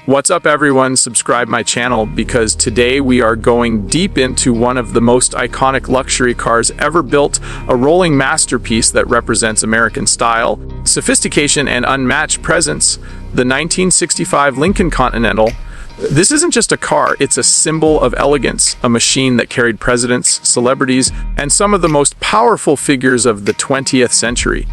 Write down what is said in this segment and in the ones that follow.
What's up everyone, subscribe my channel because today we are going deep into one of the most iconic luxury cars ever built, a rolling masterpiece that represents American style, sophistication, and unmatched presence, the 1965 Lincoln Continental. This isn't just a car, it's a symbol of elegance, a machine that carried presidents, celebrities, and some of the most powerful figures of the 20th century.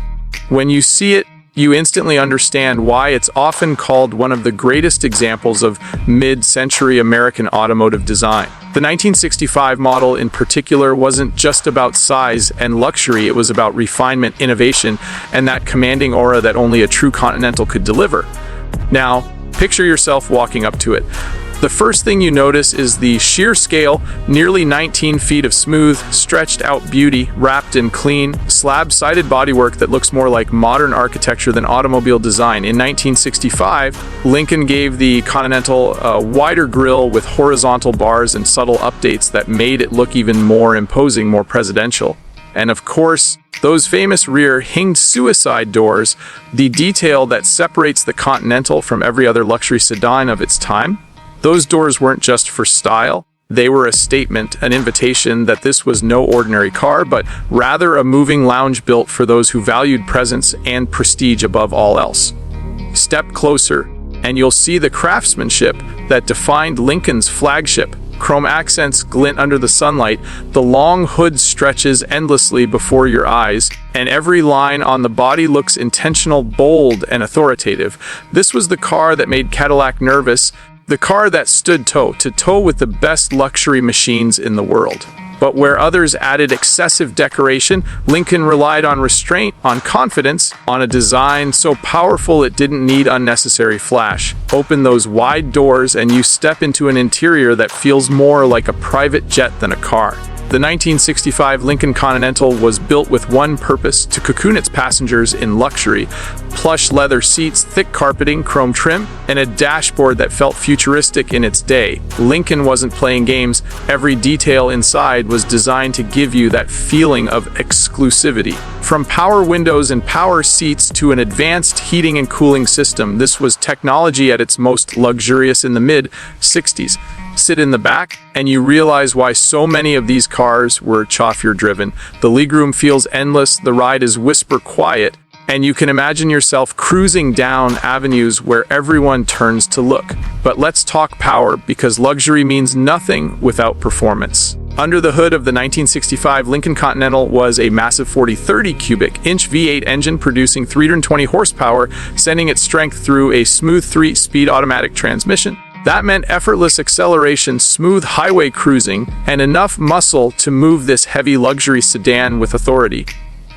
When you see it, you instantly understand why it's often called one of the greatest examples of mid-century American automotive design. The 1965 model in particular wasn't just about size and luxury, it was about refinement, innovation, and that commanding aura that only a true Continental could deliver. Now, picture yourself walking up to it. The first thing you notice is the sheer scale, nearly 19 feet of smooth, stretched out beauty, wrapped in clean, slab-sided bodywork that looks more like modern architecture than automobile design. In 1965, Lincoln gave the Continental a wider grille with horizontal bars and subtle updates that made it look even more imposing, more presidential. And of course, those famous rear hinged suicide doors, the detail that separates the Continental from every other luxury sedan of its time. Those doors weren't just for style, they were a statement, an invitation that this was no ordinary car, but rather a moving lounge built for those who valued presence and prestige above all else. Step closer, and you'll see the craftsmanship that defined Lincoln's flagship. Chrome accents glint under the sunlight, the long hood stretches endlessly before your eyes, and every line on the body looks intentional, bold, and authoritative. This was the car that made Cadillac nervous, the car that stood toe-to-toe with the best luxury machines in the world. But where others added excessive decoration, Lincoln relied on restraint, on confidence, on a design so powerful it didn't need unnecessary flash. Open those wide doors and you step into an interior that feels more like a private jet than a car. The 1965 Lincoln Continental was built with one purpose: to cocoon its passengers in luxury. Plush leather seats, thick carpeting, chrome trim, and a dashboard that felt futuristic in its day. Lincoln wasn't playing games. Every detail inside was designed to give you that feeling of exclusivity. From power windows and power seats to an advanced heating and cooling system, this was technology at its most luxurious in the mid-60s. Sit in the back, and you realize why so many of these cars were chauffeur-driven. The legroom feels endless, the ride is whisper quiet, and you can imagine yourself cruising down avenues where everyone turns to look. But let's talk power, because luxury means nothing without performance. Under the hood of the 1965 Lincoln Continental was a massive 40-30 cubic inch V8 engine producing 320 horsepower, sending its strength through a smooth 3-speed automatic transmission. That meant effortless acceleration, smooth highway cruising, and enough muscle to move this heavy luxury sedan with authority.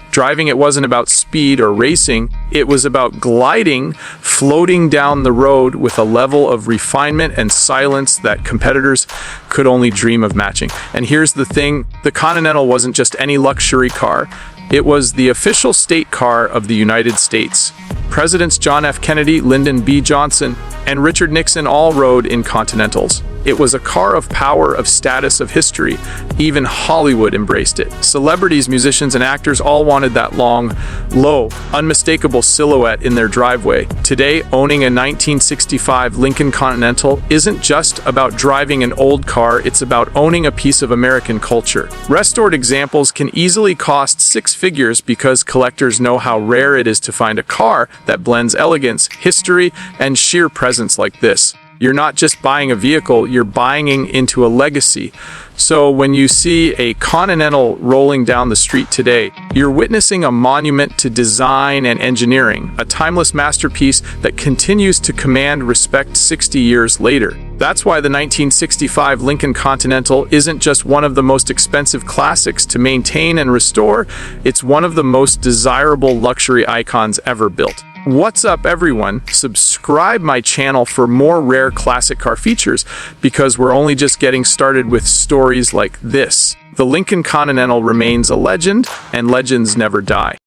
Driving it wasn't about speed or racing, it was about gliding, floating down the road with a level of refinement and silence that competitors could only dream of matching. And here's the thing, the Continental wasn't just any luxury car, it was the official state car of the United States. Presidents John F. Kennedy, Lyndon B. Johnson, and Richard Nixon all rode in Continentals. It was a car of power, of status, of history. Even Hollywood embraced it. Celebrities, musicians, and actors all wanted that long, low, unmistakable silhouette in their driveway. Today, owning a 1965 Lincoln Continental isn't just about driving an old car, it's about owning a piece of American culture. Restored examples can easily cost six figures because collectors know how rare it is to find a car that blends elegance, history, and sheer presence like this. You're not just buying a vehicle, you're buying into a legacy. So when you see a Continental rolling down the street today, you're witnessing a monument to design and engineering, a timeless masterpiece that continues to command respect 60 years later. That's why the 1965 Lincoln Continental isn't just one of the most expensive classics to maintain and restore, it's one of the most desirable luxury icons ever built. What's up everyone? Subscribe my channel for more rare classic car features because we're only just getting started with stories like this. The Lincoln Continental remains a legend, and legends never die.